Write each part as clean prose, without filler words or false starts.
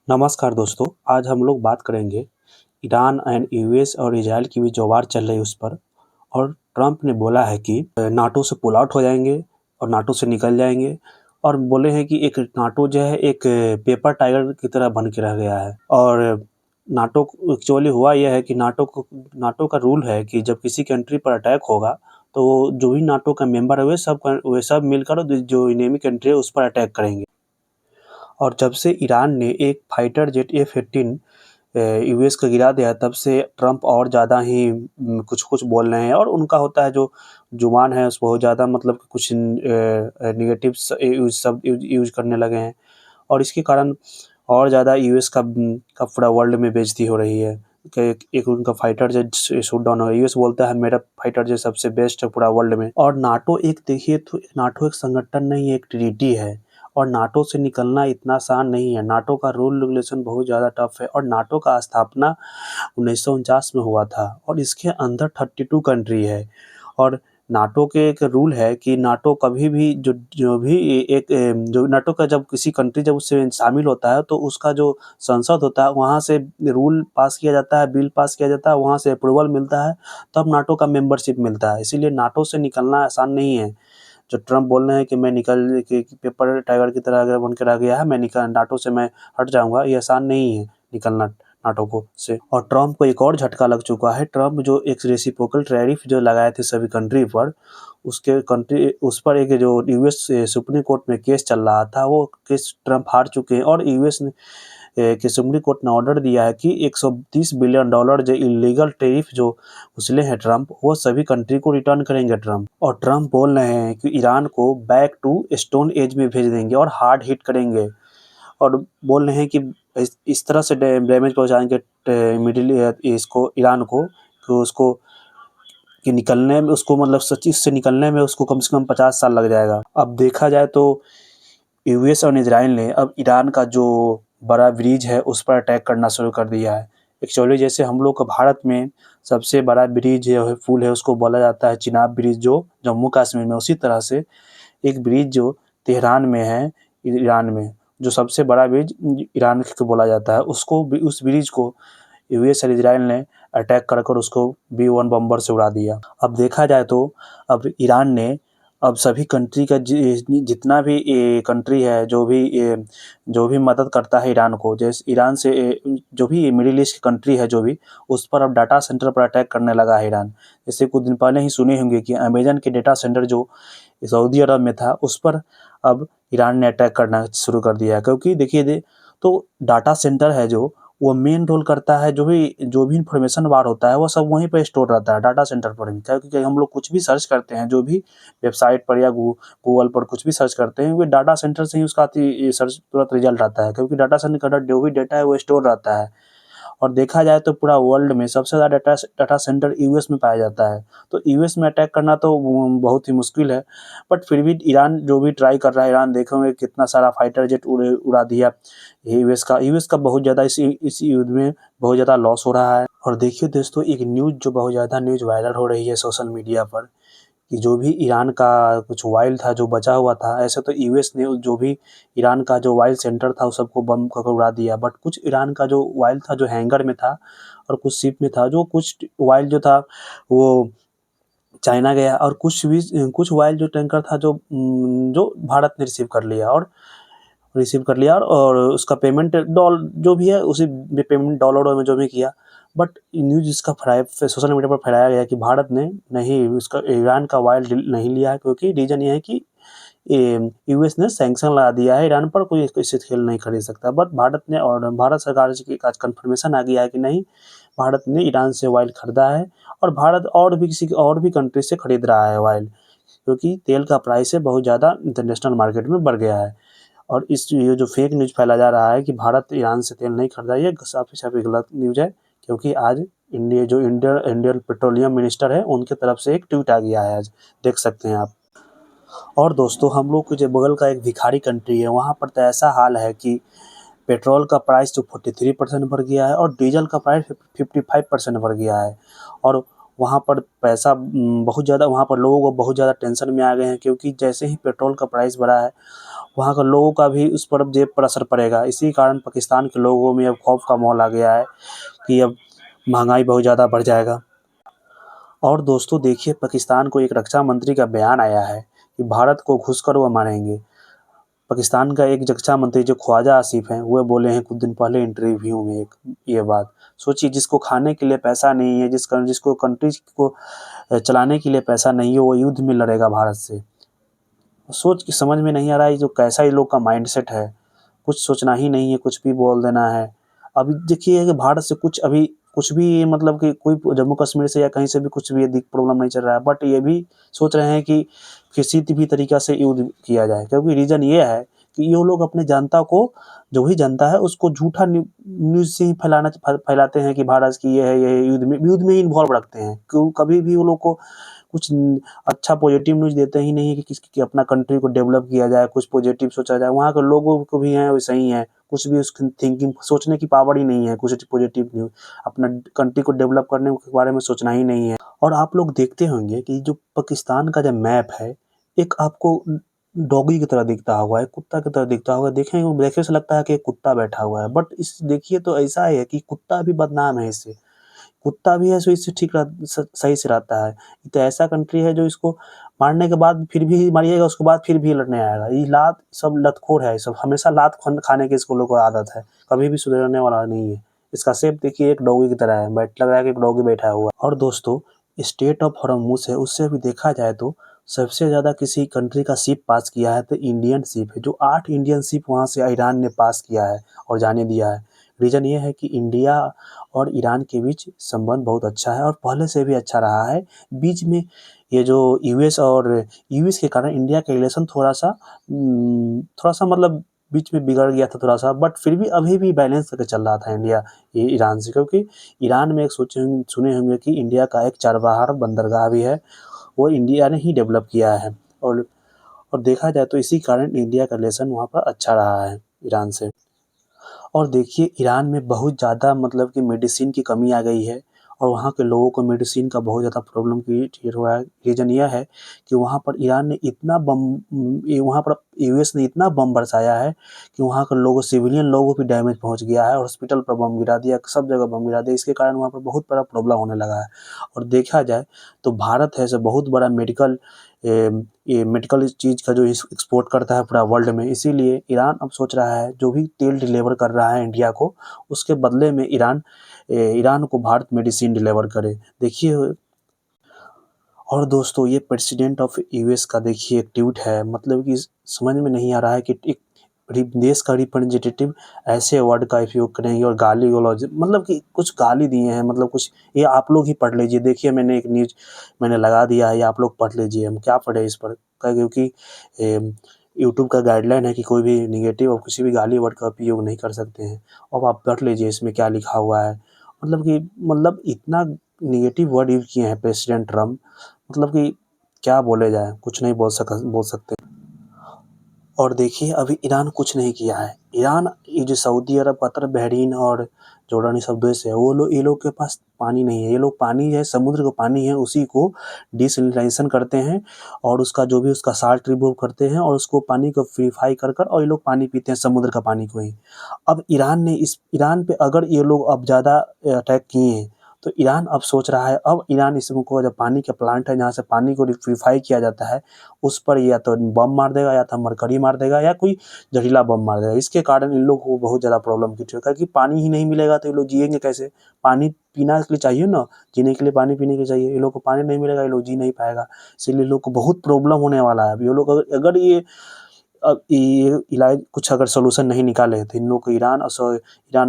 नमस्कार दोस्तों, आज हम लोग बात करेंगे ईरान एंड यूएस और इजराइल की भी जो वार चल रही है उस पर। और ट्रंप ने बोला है कि नाटो से पुल आउट हो जाएंगे और नाटो से निकल जाएंगे। और बोले हैं कि एक नाटो जो है एक पेपर टाइगर की तरह बन के रह गया है। और नाटो एक्चुअली हुआ यह है कि नाटो का रूल है कि जब किसी कंट्री पर अटैक होगा तो जो भी नाटो का मेंबर है वे सब मिलकर जो इनेमी कंट्री है उस पर अटैक करेंगे। और जब से ईरान ने एक फाइटर जेट F-18 यूएस का गिरा दिया, तब से ट्रंप और ज़्यादा ही कुछ-कुछ बोल रहे हैं। और उनका होता है जो जुबान है, उस बहुत ज़्यादा मतलब कि कुछ नेगेटिव्स यूज़ करने लगे हैं। और इसके कारण और ज़्यादा यूएस का पूरा वर्ल्ड में बेइज़्ज़ती हो रही है कि एक उनका फाइटर जेट शूट डाउन हो गया। यूएस बोलता है मेरा फाइटर जेट सबसे बेस्ट है पूरा वर्ल्ड में। और नाटो एक देखिए तो नाटो एक संगठन नहीं है, एक ट्रीटी है। और नाटो से निकलना इतना आसान नहीं है। नाटो का रूल रेगुलेशन बहुत ज़्यादा टफ है। और नाटो का स्थापना 1949 में हुआ था और इसके अंदर 32 कंट्री है। और नाटो के एक रूल है कि नाटो कभी भी जो भी एक जो नाटो का जब किसी कंट्री जब उससे शामिल होता है तो उसका जो संसद होता है वहाँ से रूल पास किया जाता है, बिल पास किया जाता है, वहाँ से अप्रूवल मिलता है, तब नाटो का मेंबरशिप मिलता है। इसीलिए नाटो से निकलना आसान नहीं है। जो ट्रंप बोल रहे हैं कि मैं निकल के पेपर टाइगर की तरह अगर बन के रह गया है, मैं निकल नाटो से मैं हट जाऊँगा, ये आसान नहीं है निकलना नाटो को से। और ट्रंप को एक और झटका लग चुका है। ट्रंप जो एक रेसिप्रोकल टैरिफ जो लगाए थे सभी कंट्री पर, उस पर एक जो यूएस सुप्रीम कोर्ट में केस चल रहा था, वो केस ट्रंप हार चुके हैं। और यूएस ने कि सुप्रीम कोर्ट ने ऑर्डर दिया है कि $130 बिलियन जो इलीगल टैरिफ जो उछले हैं ट्रंप, वो सभी कंट्री को रिटर्न करेंगे ट्रंप। और ट्रंप बोल रहे हैं कि ईरान को बैक टू स्टोन एज में भेज देंगे और हार्ड हिट करेंगे। और बोल रहे हैं कि इस तरह से डैमेज पहुंचाएंगे मिडिल इसको ईरान को कि उसको कि निकलने में उसको मतलब सच्ची से निकलने में उसको कम से कम 50 साल लग जाएगा। अब देखा जाए तो यूएस और इजराइल ने अब ईरान का जो बड़ा ब्रिज है उस पर अटैक करना शुरू कर दिया है। एक्चुअली जैसे हम लोग का भारत में सबसे बड़ा ब्रिज है पुल है उसको बोला जाता है चिनाब ब्रिज जो जम्मू कश्मीर में, उसी तरह से एक ब्रिज जो तेहरान में है ईरान में, जो सबसे बड़ा ब्रिज ईरान को बोला जाता है, उसको उस ब्रिज को यूएस और इजराइल ने अटैक कर उसको B-1 बम्बर से उड़ा दिया। अब देखा जाए तो अब ईरान ने अब सभी कंट्री का जितना भी कंट्री है जो भी मदद करता है ईरान को, जैसे ईरान से जो भी मिडिल ईस्ट की कंट्री है जो भी, उस पर अब डाटा सेंटर पर अटैक करने लगा है ईरान। जैसे कुछ दिन पहले ही सुने होंगे कि अमेजन के डेटा सेंटर जो सऊदी अरब में था उस पर अब ईरान ने अटैक करना शुरू कर दिया है। क्योंकि देखिए तो डाटा सेंटर है जो वो मेन रोल करता है, जो भी इन्फॉर्मेशन वार होता है वो सब वहीं पे स्टोर रहता है डाटा सेंटर पर ही। क्योंकि हम लोग कुछ भी सर्च करते हैं, जो भी वेबसाइट पर या गूगल पर कुछ भी सर्च करते हैं, वो डाटा सेंटर से ही उसका सर्च तुरंत रिजल्ट आता है, क्योंकि डाटा सेंटर का जो भी डेटा है वो स्टोर रहता है। और देखा जाए तो पूरा वर्ल्ड में सबसे ज़्यादा डाटा सेंटर यूएस में पाया जाता है। तो यूएस में अटैक करना तो बहुत ही मुश्किल है। बट फिर भी ईरान जो भी ट्राई कर रहा है, ईरान देखेंगे कितना सारा फाइटर जेट उड़ा दिया यूएस का बहुत ज़्यादा इस युद्ध में बहुत ज़्यादा लॉस हो रहा है। और देखिए दोस्तों, एक न्यूज़ जो बहुत ज़्यादा न्यूज़ वायरल हो रही है सोशल मीडिया पर, कि जो भी ईरान का कुछ ऑयल था जो बचा हुआ था, ऐसे तो यूएस ने जो भी ईरान का जो ऑयल सेंटर था उस सबको बम करके उड़ा दिया। बट कुछ ईरान का जो ऑयल था जो हैंगर में था और कुछ शिप में था, जो कुछ ऑयल जो था वो चाइना गया। और कुछ ऑयल जो टैंकर था जो भारत ने रिसीव कर लिया और उसका पेमेंट जो भी है उसी पेमेंट डॉलरों में जो भी किया। बट न्यूज़ इसका सोशल मीडिया पर फैलाया गया कि भारत ने नहीं उसका ईरान का ऑयल नहीं लिया है, क्योंकि रीज़न ये है कि यूएस ने सैंक्शन लगा दिया है ईरान पर, कोई इससे तेल नहीं खरीद सकता। बट भारत सरकार से आज कन्फर्मेशन आ गया है कि नहीं, भारत ने ईरान से ऑयल खरीदा है। और भारत और भी कंट्री से खरीद रहा है ऑयल, क्योंकि तेल का प्राइस है बहुत ज़्यादा इंटरनेशनल मार्केट में बढ़ गया है। और ये जो फेक न्यूज़ फैला जा रहा है कि भारत ईरान से तेल नहीं खरीदा, ये साफ़-साफ़ गलत न्यूज़ है। क्योंकि आज इंडियन पेट्रोलियम मिनिस्टर है, उनकी तरफ से एक ट्वीट आ गया है आज, देख सकते हैं आप। और दोस्तों, हम लोग के जो बगल का एक भिखारी कंट्री है, वहाँ पर तो ऐसा हाल है कि पेट्रोल का प्राइस तो 43% बढ़ गया है और डीजल का प्राइस 55% बढ़ गया है। और वहाँ पर पैसा बहुत ज़्यादा, वहाँ पर लोगों को बहुत ज़्यादा टेंशन में आ गए हैं, क्योंकि जैसे ही पेट्रोल का प्राइस बढ़ा है, वहाँ का लोगों का भी उस पर अब जेब पर असर पड़ेगा। इसी कारण पाकिस्तान के लोगों में अब खौफ का माहौल आ गया है कि अब महंगाई बहुत ज़्यादा बढ़ जाएगा। और दोस्तों देखिए, पाकिस्तान को एक रक्षा मंत्री का बयान आया है कि भारत को घुसकर वो मारेंगे। पाकिस्तान का एक रक्षा मंत्री जो ख्वाजा आसिफ हैं, वो बोले हैं कुछ दिन पहले इंटरव्यू में एक ये बात। सोचिए, जिसको खाने के लिए पैसा नहीं है, जिसको कंट्री को चलाने के लिए पैसा नहीं है, वो युद्ध में लड़ेगा भारत से। सोच के समझ में नहीं आ रहा है जो कैसा ये लोग का माइंडसेट है। कुछ सोचना ही नहीं है, कुछ भी बोल देना है। अभी देखिए कि भारत से कुछ भी मतलब कि कोई जम्मू कश्मीर से या कहीं से भी कुछ भी प्रॉब्लम नहीं चल रहा है, बट ये भी सोच रहे हैं कि किसी भी तरीक़ा से युद्ध किया जाए, क्योंकि रीज़न ये है कि ये लोग अपने जनता को, जो भी जनता है उसको झूठा न्यूज़ से ही फैलाते हैं कि भारत की ये है, ये युद्ध में ही इन्वॉल्व रखते हैं। कभी भी वो लोग को कुछ अच्छा पॉजिटिव न्यूज़ देते ही नहीं है कि अपना कंट्री को डेवलप किया जाए, कुछ पॉजिटिव सोचा जाए। वहाँ के लोगों को भी हैं वैसे ही हैं, कुछ भी उसकी थिंकिंग सोचने की पावर ही नहीं है, कुछ पॉजिटिव न्यूज़ अपना कंट्री को डेवलप करने के बारे में सोचना ही नहीं है। और आप लोग देखते होंगे कि जो पाकिस्तान का जो मैप है, एक आपको डॉगी की तरह दिखता होगा, एक कुत्ता की तरह दिखता होगा। देखने से लगता है कि एक कुत्ता बैठा हुआ है, बट इस देखिए तो ऐसा है कि कुत्ता भी बदनाम है इससे। कुत्ता भी है सो इससे सही से रहता है। ये तो ऐसा कंट्री है जो इसको मारने के बाद फिर भी मारिएगा, उसके बाद फिर भी लड़ने आएगा। ये सब लतखोर है, सब हमेशा लात खाने की इसको लोगों को आदत है, कभी भी सुधरने वाला नहीं है। इसका शेप देखिए एक डॉगी की तरह है, लग रहा है कि एक डॉगी बैठा हुआ है। और दोस्तों, स्टेट ऑफ हॉर्मुज़ है, उससे भी देखा जाए तो सबसे ज़्यादा किसी कंट्री का शिप पास किया है तो इंडियन शिप है, जो 8 इंडियन शिप वहाँ से ईरान ने पास किया है और जाने दिया है। रीज़न ये है कि इंडिया और ईरान के बीच संबंध बहुत अच्छा है और पहले से भी अच्छा रहा है। बीच में ये जो यूएस के कारण इंडिया का रिलेशन थोड़ा-सा मतलब बीच में बिगड़ गया था थोड़ा-सा, बट फिर भी अभी भी बैलेंस करके चल रहा था इंडिया ईरान से, क्योंकि ईरान में एक सुने होंगे कि इंडिया का एक चाबहार बंदरगाह भी है, वो इंडिया ने ही डेवलप किया है। और देखा जाए तो इसी कारण इंडिया का रिलेशन वहाँ पर अच्छा रहा है ईरान से। और देखिए, ईरान में बहुत ज़्यादा मतलब कि मेडिसिन की कमी आ गई है और वहाँ के लोगों को मेडिसिन का बहुत ज़्यादा प्रॉब्लम क्रिएट हो रहा है। रीज़न यह है कि वहाँ पर वहाँ पर यूएस ने इतना बम बरसाया है कि वहाँ के लोगों, सिविलियन लोगों पे डैमेज पहुँच गया है, हॉस्पिटल पर बम गिरा दिया, सब जगह बम गिरा दिया। इसके कारण वहाँ पर बहुत बड़ा प्रॉब्लम होने लगा है। और देखा जाए तो भारत है सो बहुत बड़ा ये मेडिकल चीज़ का जो एक्सपोर्ट करता है पूरा वर्ल्ड में। इसीलिए ईरान अब सोच रहा है, जो भी तेल डिलीवर कर रहा है इंडिया को, उसके बदले में ईरान को भारत मेडिसिन डिलीवर करे। देखिए, और दोस्तों ये प्रेसिडेंट ऑफ यूएस का देखिए एक ट्वीट है, मतलब कि समझ में नहीं आ रहा है कि एक देश का रिप्रेजेंटेटिव ऐसे वर्ड का उपयोग करेंगे और गाली-गलौज, मतलब कि कुछ गाली दिए हैं, मतलब कुछ, ये आप लोग ही पढ़ लीजिए। देखिए, मैंने एक न्यूज़ मैंने लगा दिया है, ये आप लोग पढ़ लीजिए, हम क्या पढ़ें इस पर, क्योंकि यूट्यूब का गाइडलाइन है कि कोई भी नेगेटिव और किसी भी गाली वर्ड का उपयोग नहीं कर सकते हैं। अब आप पढ़ लीजिए इसमें क्या लिखा हुआ है। मतलब इतना नेगेटिव वर्ड यूज़ किए हैं प्रेसिडेंट ट्रम्प, मतलब कि क्या बोले जाए, कुछ नहीं बोल सकते। और देखिए, अभी ईरान कुछ नहीं किया है। ईरान, ये जो सऊदी अरब, कतर, बहरीन और जॉर्डन, ये सब देश है, ये लोग के पास पानी नहीं है। ये लोग पानी है, समुद्र का पानी है, उसी को डिसैलिनाइज़ेशन करते हैं और उसका जो भी उसका साल्ट रिमूव करते हैं और उसको पानी को प्यूरीफाई कर और ये लोग पानी पीते हैं, समुद्र का पानी को ही। अब ईरान पे अगर ये लोग अब ज़्यादा अटैक किए हैं, तो ईरान अब सोच रहा है, अब ईरान इसको, जो पानी का प्लांट है जहाँ से पानी को प्यूरीफाई किया जाता है, उस पर या तो बम मार देगा या तो मरकरी मार देगा या कोई जहरीला बम मार देगा। इसके कारण इन लोगों को बहुत ज़्यादा प्रॉब्लम क्रिएट होगा, क्योंकि पानी ही नहीं मिलेगा तो ये लोग जिएँगे कैसे? पानी पीना के लिए चाहिए ना, जीने के लिए पानी पीने के लिए चाहिए। ये लोग को पानी नहीं मिलेगा, ये लोग जी नहीं पाएगा। इसीलिए लोग को बहुत प्रॉब्लम होने वाला है। अब ये लोग अगर ये इलाज कुछ अगर सॉल्यूशन नहीं निकाले तो इन लोग को ईरान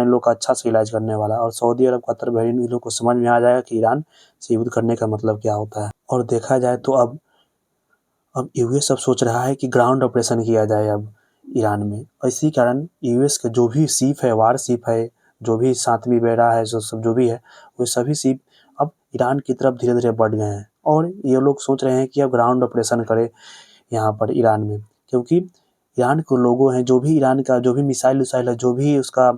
इन लोग का अच्छा से इलाज करने वाला है और सऊदी अरब, कतर, बहरीन, इन लोग को समझ में आ जाएगा कि ईरान से युद्ध करने का मतलब क्या होता है। और देखा जाए तो अब यूएस अब सोच रहा है कि ग्राउंड ऑपरेशन किया जाए अब ईरान में। और इसी कारण यूएस के जो भी शिप है, वार शिप है, जो भी 7वीं बेड़ा है, जो भी है, वो सभी शिप अब ईरान की तरफ धीरे-धीरे बढ़ गए हैं और ये लोग सोच रहे हैं कि अब ग्राउंड ऑपरेशन करें यहाँ पर ईरान में। क्योंकि ईरान के लोगों हैं, जो भी ईरान का जो भी मिसाइल-विसाइल है, जो भी उसका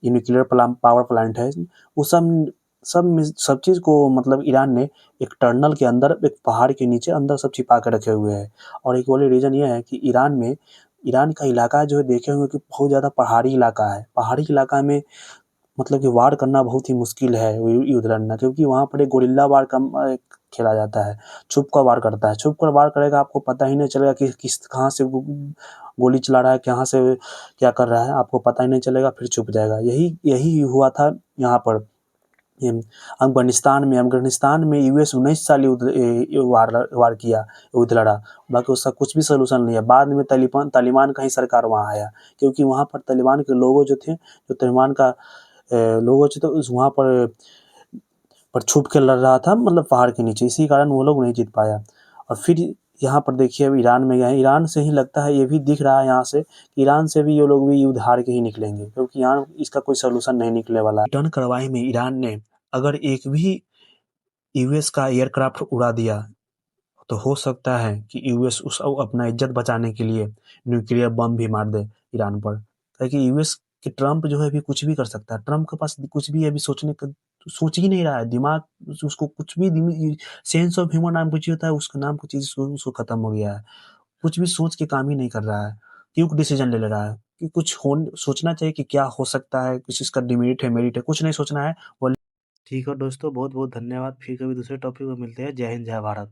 न्यूक्लियर पावर प्लांट है, वो सब सब चीज़ को मतलब ईरान ने एक टनल के अंदर, एक पहाड़ के नीचे अंदर सब छिपा के रखे हुए हैं। और एक बोले रीज़न ये है कि ईरान का इलाका जो है देखे होंगे कि बहुत ज़्यादा पहाड़ी इलाका है। पहाड़ी इलाका में मतलब कि वार करना बहुत ही मुश्किल है, युद्ध लड़ना, क्योंकि वहाँ पर एक गोरिल्ला वार खेला जाता है। छुप कर वार करता है, छुप कर वार करेगा, आपको पता ही नहीं चलेगा कि कहाँ से गोली चला रहा है, कहाँ से क्या कर रहा है, आपको पता ही नहीं चलेगा, फिर छुप जाएगा। यही यही हुआ था यहाँ पर अफ़गानिस्तान में यूएस 19 साल वार किया, युद्ध लड़ा, बाकी उसका कुछ भी सॉल्यूशन नहीं है। बाद में तालिबान का ही सरकार वहाँ आया, क्योंकि वहाँ पर तालिबान के लोगों जो थे, जो तालिबान का लोगों थे, तो उस वहाँ पर छुप के लड़ रहा था, मतलब पहाड़ के नीचे, इसी कारण वो लोग नहीं जीत पाया। और फिर यहाँ पर देखिए अब ईरान में गए, ईरान से ही लगता है, ये भी दिख रहा है यहाँ से, ईरान से भी ये लोग भी युद्ध हार के ही निकलेंगे, क्योंकि यहाँ इसका कोई सॉल्यूशन नहीं निकलने वाला है। रिटर्न कार्रवाई में ईरान ने अगर एक भी यूएस का एयरक्राफ्ट उड़ा दिया, तो हो सकता है कि यूएस अपना इज्जत बचाने के लिए न्यूक्लियर बम भी मार दे ईरान पर। क्योंकि यूएस के ट्रम्प जो है अभी कुछ भी कर सकता है। ट्रम्प के पास कुछ भी अभी सोच ही नहीं रहा है, दिमाग उसको कुछ भी, सेंस ऑफ ह्यूमर नाम कुछ होता है, उसका नाम कुछ चीज़ उसको खत्म हो गया है। कुछ भी सोच के काम ही नहीं कर रहा है, क्विक डिसीजन ले रहा है कि कुछ सोचना चाहिए कि क्या हो सकता है, किस चीज़ का डिमेरिट है, मेरिट है, कुछ नहीं सोचना है। ठीक है दोस्तों, बहुत बहुत धन्यवाद। फिर कभी दूसरे टॉपिक में मिलते हैं। जय हिंद, जय भारत।